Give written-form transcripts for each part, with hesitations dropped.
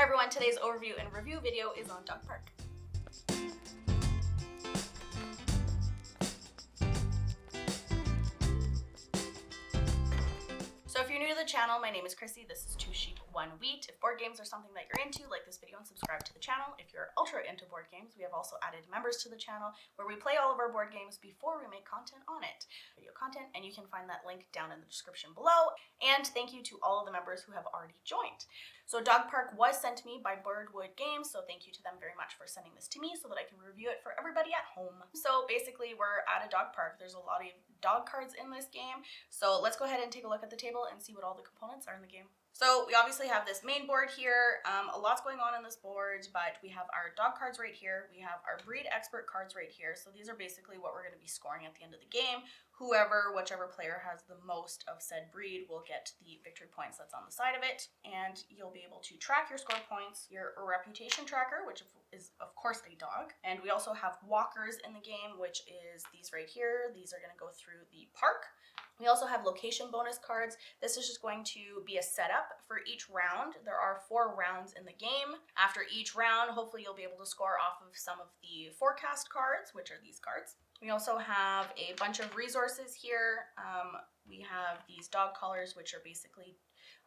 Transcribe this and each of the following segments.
everyone, today's overview and review video is on Dog Park. So if you're new to the channel, my name is Krissy. This is 2 Sheep, 1 Wheat. If board games are something that you're into, like this video and subscribe to the channel. If you're ultra into board games, we have also added members to the channel where we play all of our board games before we make content on it. Video content, and you can find that link down in the description below. And thank you to all of the members who have already joined. So Dog Park was sent to me by Birdwood Games, so thank you to them very much for sending this to me so that I can review it for everybody at home. So basically we're at a dog park. There's a lot of dog cards in this game. So let's go ahead and take a look at the table and see what all the components are in the game. So we obviously have this main board here. A lot's going on this board, but we have our dog cards right here. We have our breed expert cards right here. So these are basically what we're going to be scoring at the end of the game. Whichever player has the most of said breed will get the victory points that's on the side of it. And you'll be able to track your score points, your reputation tracker, which is of course a dog. And we also have walkers in the game, which is these right here. These are going to go through the park. We also have location bonus cards. This is just going to be a setup for each round. There are 4 rounds in the game. After each round, hopefully you'll be able to score off of some of the forecast cards, which are these cards. We also have a bunch of resources here. We have these dog collars, which are basically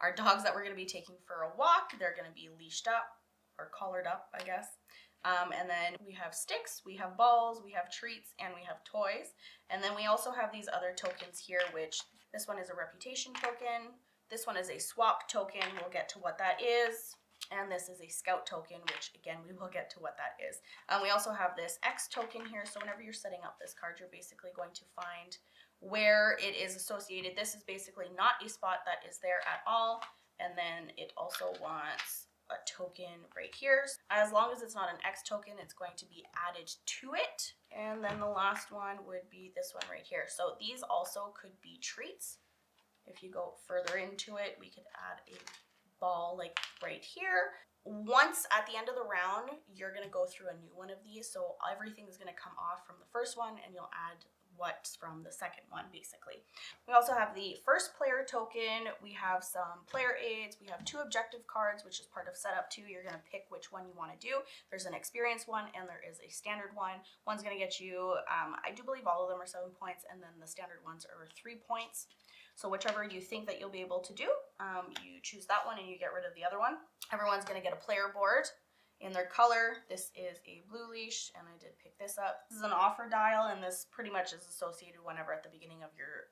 our dogs that we're going to be taking for a walk. They're going to be leashed up or collared up, I guess. And then we have sticks, we have balls, we have treats, and we have toys. And then we also have these other tokens here, which this one is a reputation token. This one is a swap token. We'll get to what that is. And this is a scout token, which again, we will get to what that is. We also have this X token here. So whenever you're setting up this card, you're basically going to find where it is associated. This is basically not a spot that is there at all. And then it also wants a token right here. As long as it's not an X token, it's going to be added to it. And then the last one would be this one right here. So these also could be treats. If you go further into it, we could add a ball like right here. Once at the end of the round, you're going to go through a new one of these. So everything is going to come off from the first one and you'll add what's from the second one, basically. We also have the first player token. We have some player aids. We have 2 objective cards, which is part of setup 2. You're going to pick which one you want to do. There's an experience one and there is a standard one. One's going to get you, I do believe all of them are 7 points, and then the standard ones are 3 points. So whichever you think that you'll be able to do, you choose that one and you get rid of the other one. Everyone's going to get a player board in their color. This is a blue leash, and I did pick this up. This is an offer dial, and this pretty much is associated whenever at the beginning of your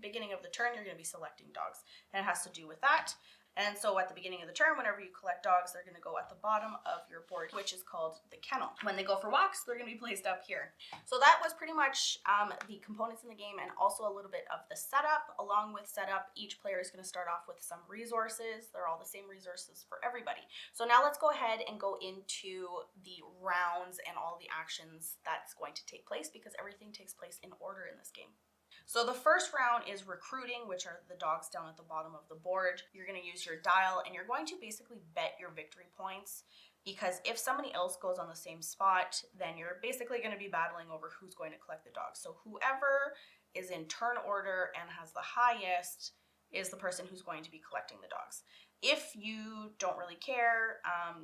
beginning of the turn you're going to be selecting dogs, and it has to do with that. And so at the beginning of the turn, whenever you collect dogs, they're going to go at the bottom of your board, which is called the kennel. When they go for walks, they're going to be placed up here. So that was pretty much the components in the game, and also a little bit of the setup. Along with setup, each player is going to start off with some resources. They're all the same resources for everybody. So now let's go ahead and go into the rounds and all the actions that's going to take place, because everything takes place in order in this game. So the first round is recruiting, which are the dogs down at the bottom of the board. You're going to use your dial, and you're going to basically bet your victory points, because if somebody else goes on the same spot, then you're basically going to be battling over who's going to collect the dogs. So whoever is in turn order and has the highest is the person who's going to be collecting the dogs. If you don't really care,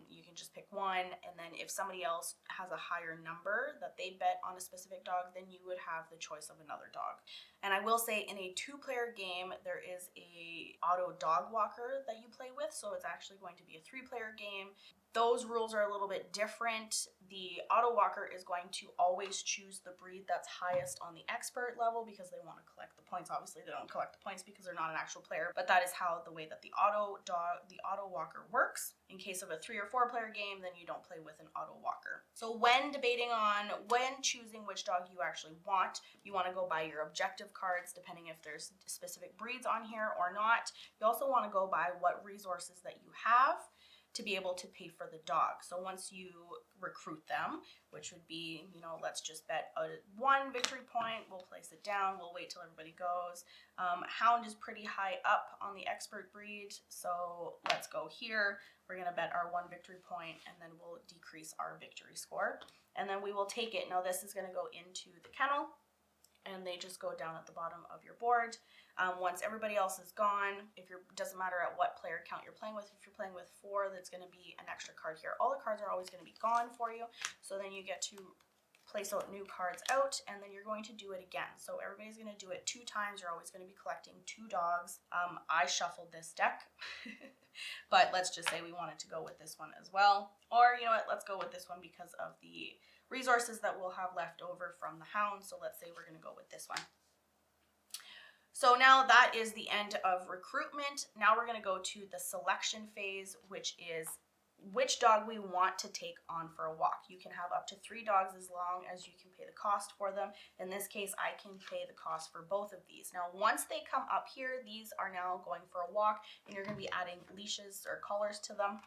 you can just pick one, and then if somebody else has a higher number that they bet on a specific dog, then you would have the choice of another dog. And I will say, in a 2-player game, there is a auto dog walker that you play with, so it's actually going to be a 3-player game. Those rules are a little bit different. The auto walker is going to always choose the breed that's highest on the expert level, because they want to collect the points. Obviously, they don't collect the points because they're not an actual player, but that is how the way that the auto walker works. In case of a 3 or 4-player game, then you don't play with an auto walker. So when choosing which dog you actually want, you want to go by your objective cards, depending if there's specific breeds on here or not. You also want to go by what resources that you have to be able to pay for the dog. So once you recruit them, which would be, let's just bet 1 victory point, we'll place it down, we'll wait till everybody goes. Hound is pretty high up on the expert breed, so let's go here. We're going to bet our 1 victory point, and then we'll decrease our victory score, and then we will take it. Now this is going to go into the kennel, and they just go down at the bottom of your board. Once everybody else is gone, doesn't matter at what player count you're playing with. If you're playing with 4, that's going to be an extra card here. All the cards are always going to be gone for you, so then you get to place out new cards out, and then you're going to do it again. So everybody's going to do it 2 times. You're always going to be collecting 2 dogs. I shuffled this deck, but let's just say we wanted to go with this one as well. Or, you know what, let's go with this one because of the resources that we'll have left over from the hound. So let's say we're going to go with this one. So now that is the end of recruitment. Now we're going to go to the selection phase, which is which dog we want to take on for a walk. You can have up to 3 dogs as long as you can pay the cost for them. In this case, I can pay the cost for both of these. Now, once they come up here, these are now going for a walk, and you're going to be adding leashes or collars to them,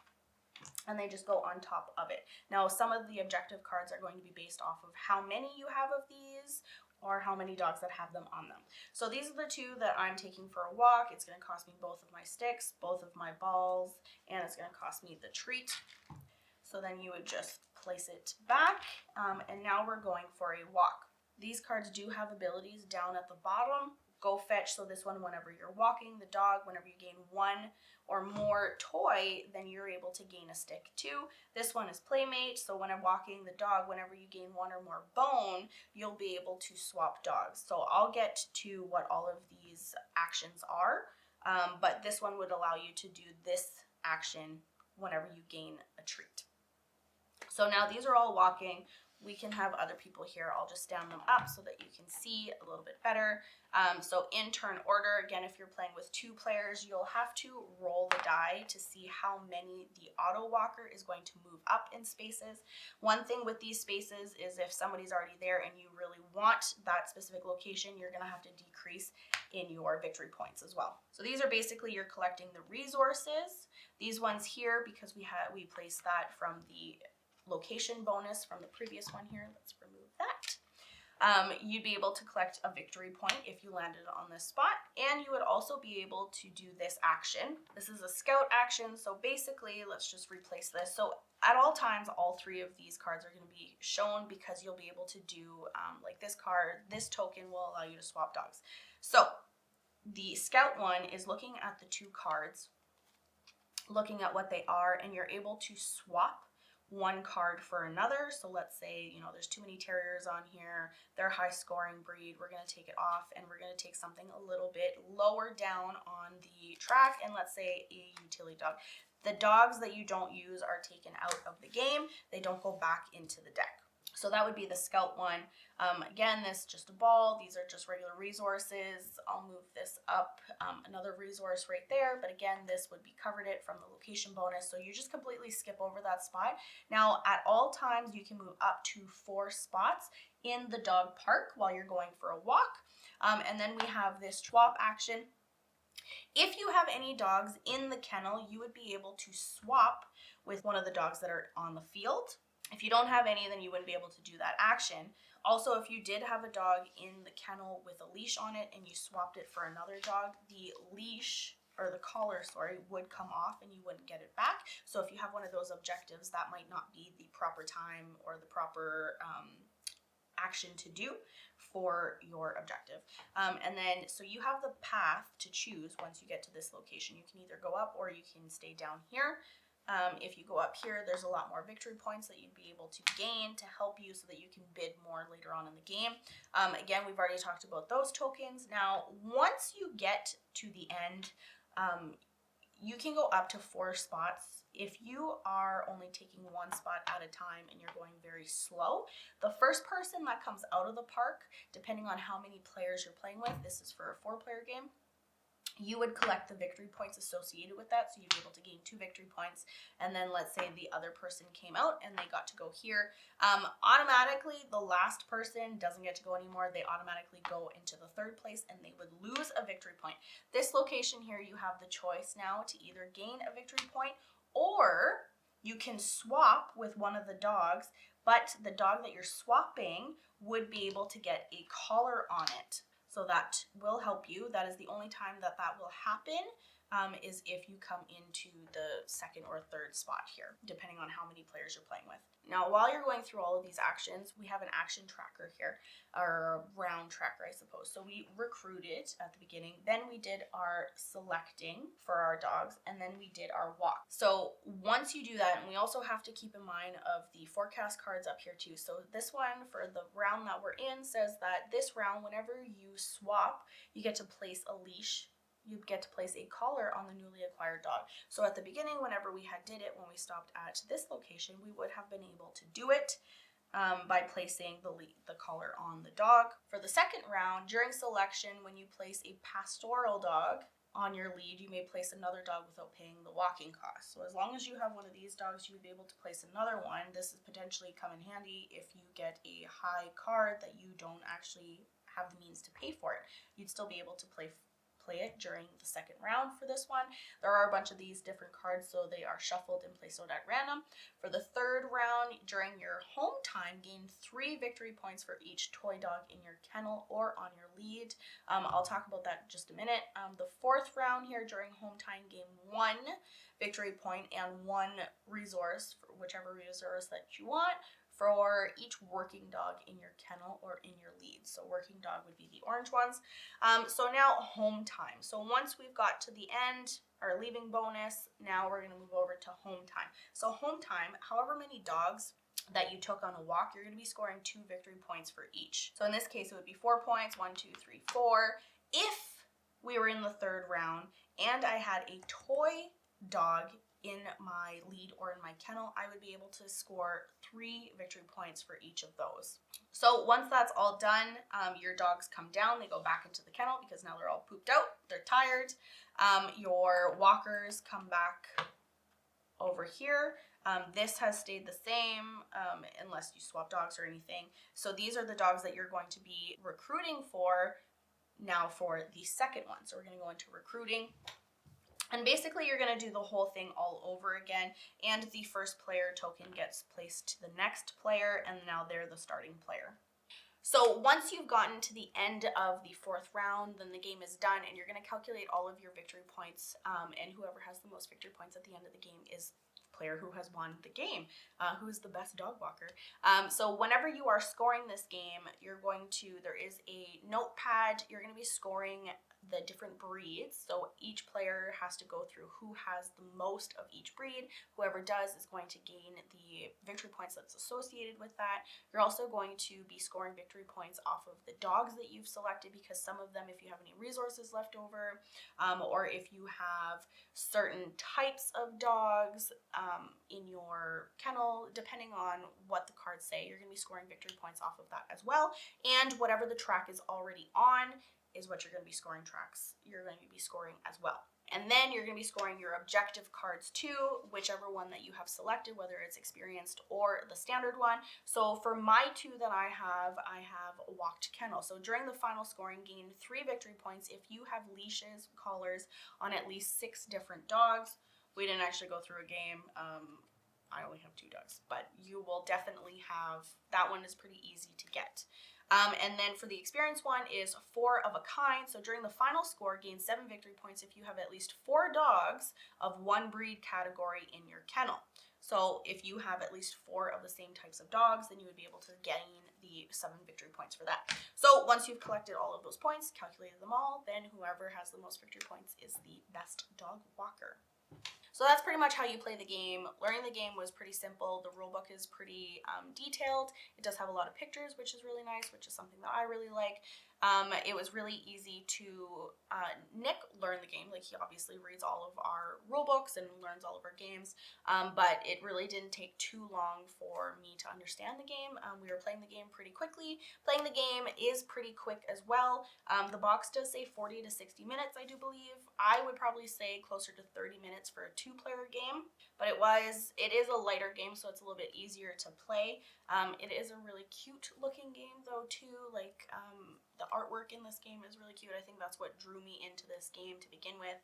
and they just go on top of it. Now, some of the objective cards are going to be based off of how many you have of these, or how many dogs that have them on them. So these are the 2 that I'm taking for a walk. It's going to cost me both of my sticks, both of my balls, and it's going to cost me the treat. So then you would just place it back, and now we're going for a walk. These cards do have abilities down at the bottom. Go fetch, so this one, whenever you're walking the dog, whenever you gain 1 or more toy, then you're able to gain a stick too. This one is playmate, so when I'm walking the dog, whenever you gain 1 or more bone, you'll be able to swap dogs. So I'll get to what all of these actions are, but this one would allow you to do this action whenever you gain a treat. So now these are all walking. We can have other people here. I'll just stand them up so that you can see a little bit better. So in turn order, again, if you're playing with 2 players, you'll have to roll the die to see how many the auto walker is going to move up in spaces. One thing with these spaces is if somebody's already there and you really want that specific location, you're going to have to decrease in your victory points as well. So these are basically you're collecting the resources. These ones here, because we placed that from the location bonus from the previous one here. Let's remove that. You'd be able to collect a victory point if you landed on this spot, and you would also be able to do this action. This is a scout action, so basically, let's just replace this. So at all times, all 3 of these cards are going to be shown because you'll be able to do, like this card, this token will allow you to swap dogs. So the scout one is looking at the 2 cards, looking at what they are, and you're able to swap 1 card for another. So let's say, you know, there's too many terriers on here, they're high scoring breed, we're going to take it off and we're going to take something a little bit lower down on the track, and let's say a utility dog. The dogs that you don't use are taken out of the game. They don't go back into the deck. So that would be the scout one. Again, this is just a ball. These are just regular resources. I'll move this up, another resource right there. But again, this would be covered it from the location bonus. So you just completely skip over that spot. Now, at all times, you can move up to 4 spots in the dog park while you're going for a walk. And then we have this swap action. If you have any dogs in the kennel, you would be able to swap with one of the dogs that are on the field. If you don't have any, then you wouldn't be able to do that action. Also, if you did have a dog in the kennel with a leash on it and you swapped it for another dog, the leash, or the collar, sorry, would come off and you wouldn't get it back. So if you have one of those objectives, that might not be the proper time or the proper action to do for your objective. And then, so you have the path to choose once you get to this location. You can either go up or you can stay down here. If you go up here, there's a lot more victory points that you'd be able to gain to help you so that you can bid more later on in the game. Again, we've already talked about those tokens. Now, once you get to the end, you can go up to 4 spots. If you are only taking 1 spot at a time and you're going very slow, the first person that comes out of the park, depending on how many players you're playing with, this is for a 4-player game, you would collect the victory points associated with that, so you'd be able to gain 2 victory points. And then let's say the other person came out and they got to go here. Automatically, the last person doesn't get to go anymore. They automatically go into the 3rd place and they would lose a victory point. This location here, you have the choice now to either gain a victory point or you can swap with one of the dogs, but the dog that you're swapping would be able to get a collar on it. So that will help you. That is the only time that that will happen. is if you come into the second or third spot here, depending on how many players you're playing with. Now, while you're going through all of these actions, we have an action tracker here, or round tracker, I suppose. So we recruited at the beginning, then we did our selecting for our dogs, and then we did our walk. So once you do that, and we also have to keep in mind of the forecast cards up here too. So this one for the round that we're in says that this round, whenever you swap, you get to place a leash. You get to place a collar on the newly acquired dog. So at the beginning, whenever we did it, when we stopped at this location, we would have been able to do it by placing the collar on the dog. For the second round, during selection, when you place a pastoral dog on your lead, you may place another dog without paying the walking cost. So as long as you have one of these dogs, you would be able to place another one. This is potentially come in handy if you get a high card that you don't actually have the means to pay for it. You'd still be able to play it during the second round for this one. There are a bunch of these different cards, so they are shuffled and placed out at random. For the third round, during your home time, gain 3 victory points for each toy dog in your kennel or on your lead. I'll talk about that in just a minute. The fourth round here, during home time, gain 1 victory point and 1 resource, for whichever resource that you want, for each working dog in your kennel or in your lead. So working dog would be the orange ones. So now home time. So once we've got to the end, our leaving bonus, now we're going to move over to home time. So home time, however many dogs that you took on a walk, you're going to be scoring 2 victory points for each. So in this case, it would be 4 points, 1, 2, 3, 4. If we were in the third round and I had a toy dog in my lead or in my kennel, I would be able to score 3 victory points for each of those. So once that's all done, your dogs come down, they go back into the kennel because now they're all pooped out, they're tired. Your walkers come back over here. This has stayed the same unless you swap dogs or anything. So these are the dogs that you're going to be recruiting for now for the second one. So we're going to go into recruiting. And basically, you're going to do the whole thing all over again, and the first player token gets placed to the next player, and now they're the starting player. So once you've gotten to the end of the fourth round, then the game is done, and you're going to calculate all of your victory points, and whoever has the most victory points at the end of the game is the player who has won the game, who is the best dog walker. So whenever you are scoring this game, there is a notepad, you're going to be scoring the different breeds. So each player has to go through who has the most of each breed. Whoever does is going to gain the victory points that's associated with that. You're also going to be scoring victory points off of the dogs that you've selected, because some of them, if you have any resources left over, or if you have certain types of dogs in your kennel, depending on what the cards say, you're going to be scoring victory points off of that as well. And whatever the track is already on is what you're going to be scoring as well. And then you're going to be scoring your objective cards too, whichever one that you have selected, whether it's experienced or the standard one. So for my 2 that I have a walked kennel. So during the final scoring, gain 3 victory points if you have leashes, collars on at least 6 different dogs. We didn't actually go through a game. I only have 2 dogs, but you will definitely have, that one is pretty easy to get. And then for the experience one is 4 of a kind. So during the final score, gain 7 victory points if you have at least 4 dogs of 1 breed category in your kennel. So if you have at least 4 of the same types of dogs, then you would be able to gain the 7 victory points for that. So once you've collected all of those points, calculated them all, then whoever has the most victory points is the best dog walker. So that's pretty much how you play the game. Learning the game was pretty simple. The rulebook is pretty detailed. It does have a lot of pictures, which is really nice, which is something that I really like. It was really easy to Nick learn the game. Like, he obviously reads all of our rule books and learns all of our games, but it really didn't take too long for me to understand the game. We were playing the game pretty quickly. Playing the game is pretty quick as well. The box does say 40 to 60 minutes, I do believe. I would probably say closer to 30 minutes for a 2-player game, but it is a lighter game, so it's a little bit easier to play. It is a really cute looking game though too. Like, the artwork in this game is really cute. I think that's what drew me into this game to begin with.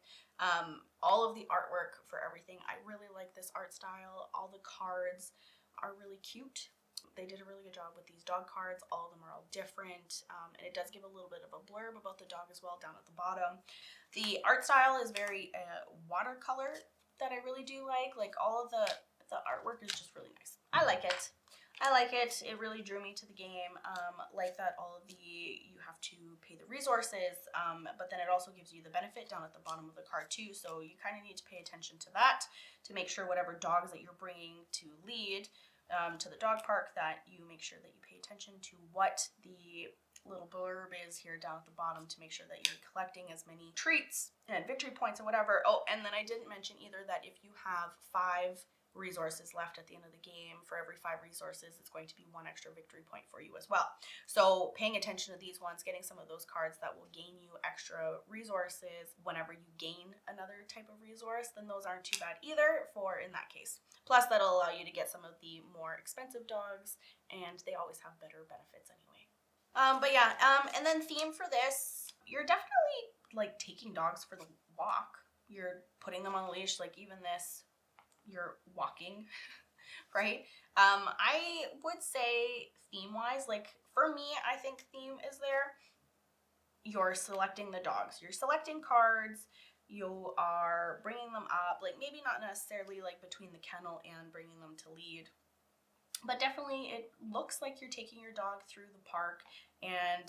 All of the artwork for everything. I really like this art style. All the cards are really cute. They did a really good job with these dog cards. All of them are all different, and it does give a little bit of a blurb about the dog as well down at the bottom. The art style is very watercolor that I really do like. Like all of the artwork is just really nice. I like it. I like it. It really drew me to the game. Like that all of you have to pay the resources, but then it also gives you the benefit down at the bottom of the card too. So you kind of need to pay attention to that to make sure whatever dogs that you're bringing to lead to the dog park, that you make sure that you pay attention to what the little blurb is here down at the bottom to make sure that you're collecting as many treats and victory points and whatever. Oh, and then I didn't mention either that if you have 5 resources left at the end of the game, for every 5 resources, it's going to be 1 extra victory point for you as well. So paying attention to these ones, getting some of those cards that will gain you extra resources whenever you gain another type of resource, then those aren't too bad either for in that case. Plus that'll allow you to get some of the more expensive dogs, and they always have better benefits anyway. But yeah, and then theme for this, you're definitely like taking dogs for the walk. You're putting them on a leash, like even this, you're walking, right? I would say theme-wise, like for me, I think theme is there. You're selecting the dogs. You're selecting cards. You are bringing them up, like maybe not necessarily like between the kennel and bringing them to lead, but definitely it looks like you're taking your dog through the park and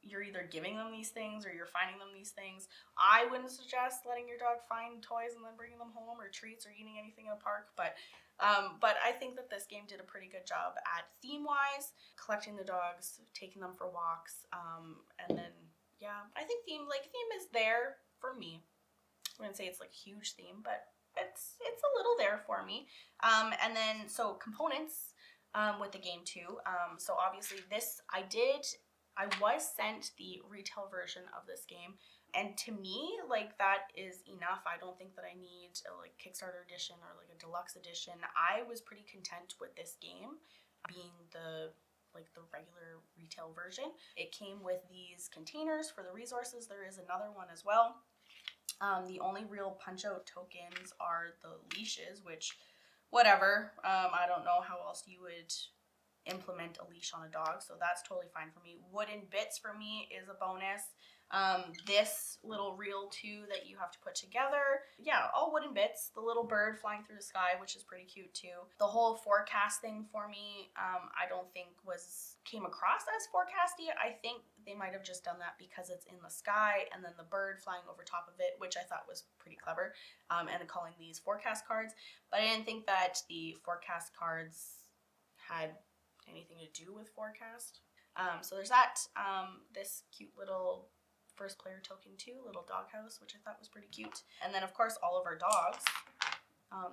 you're either giving them these things or you're finding them these things. I wouldn't suggest letting your dog find toys and then bringing them home, or treats, or eating anything in a park, but I think that this game did a pretty good job at theme-wise, collecting the dogs, taking them for walks, and then, yeah, I think theme is there for me. I wouldn't say it's like a huge theme, but it's a little there for me. And then, so components with the game too. So obviously this, I was sent the retail version of this game, and to me, like, that is enough. I don't think that I need a like Kickstarter edition or like a deluxe edition. I was pretty content with this game being the regular retail version. It came with these containers for the resources. There is another one as well. The only real punch-out tokens are the leashes, which, whatever. I don't know how else you would implement a leash on a dog, so that's totally fine for me. Wooden bits for me is a bonus. This little reel too that you have to put together, yeah, all wooden bits. The little bird flying through the sky, which is pretty cute too. The whole forecast thing for me, I don't think came across as forecasty. I think they might have just done that because it's in the sky and then the bird flying over top of it, which I thought was pretty clever, and calling these forecast cards. But I didn't think that the forecast cards had anything to do with forecast. So there's that. This cute little first player token too, little doghouse, which I thought was pretty cute. And then of course all of our dogs.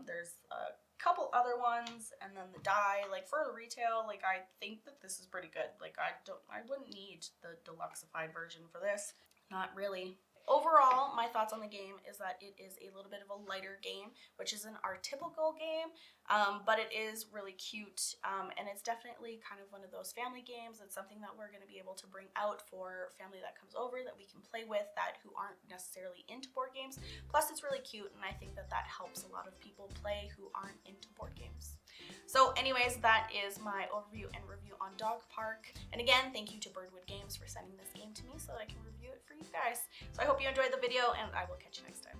There's a couple other ones, and then the die. Like for the retail, like I think that this is pretty good. Like I wouldn't need the deluxeified version for this. Not really. Overall, my thoughts on the game is that it is a little bit of a lighter game, which isn't our typical game, but it is really cute, and it's definitely kind of one of those family games. It's something that we're going to be able to bring out for family that comes over, that we can play with, who aren't necessarily into board games. Plus, it's really cute, and I think that helps a lot of people play who aren't into board games. So anyways, that is my overview and review on Dog Park. And again, thank you to Birdwood Games for sending this game to me so that I can review it for you guys. So I hope you enjoyed the video, and I will catch you next time.